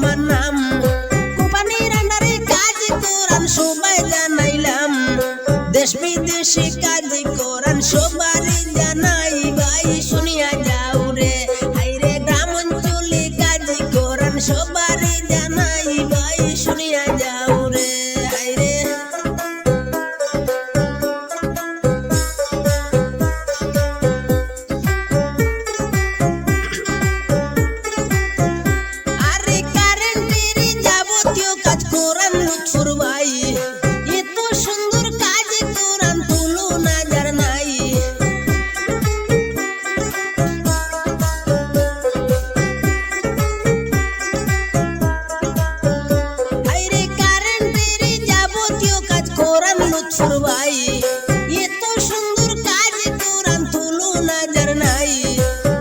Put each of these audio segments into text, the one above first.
রহমান নাম কোম্পানির আন্ডারে কাজ করান সবাই জানাইলাম দেশ বিদেশে কাজ করান সবারই জানাই ভাই শুনিয়া যাও রে হাইরে গ্রাম অঞ্চলে কাজ করান সবারই জানাই ভাই শুনিয়া যাও রে হাইরে আরে কারেন্টের যাবতীয় কাজ করান লুৎফর ভাই এত সুন্দর কাজ করান তুলনা যার নাই আরে কারেন্টের যাবতীয় কাজ করান লুৎফর ভাই এত সুন্দর কাজ করান তুলনা যার নাই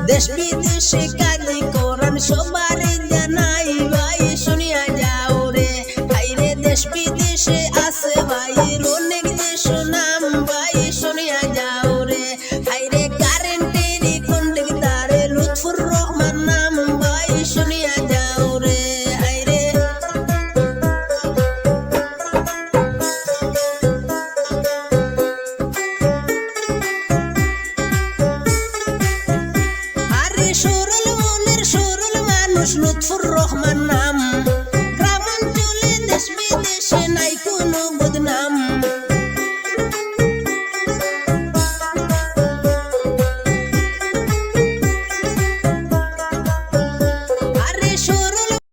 দেশ বিদেশে কাজ করান সবারই জানাই ভাই শুনিয়া যাও রে হাইরে দেশ বিদেশে আছে ভাইয়ের অনেক দেশ নাম ভাই শুনিয়া যাও রে হাইরে কারেন্টের কন্ডাক্টরে লুৎফর রহমান নাম ভাই শুনিয়া যাও রে হাইরে আরে সরল মনের সরল মানুষ লুৎফর রহমান নাম গ্রামাঞ্চলে দেশ বিদেশে নাই কোনো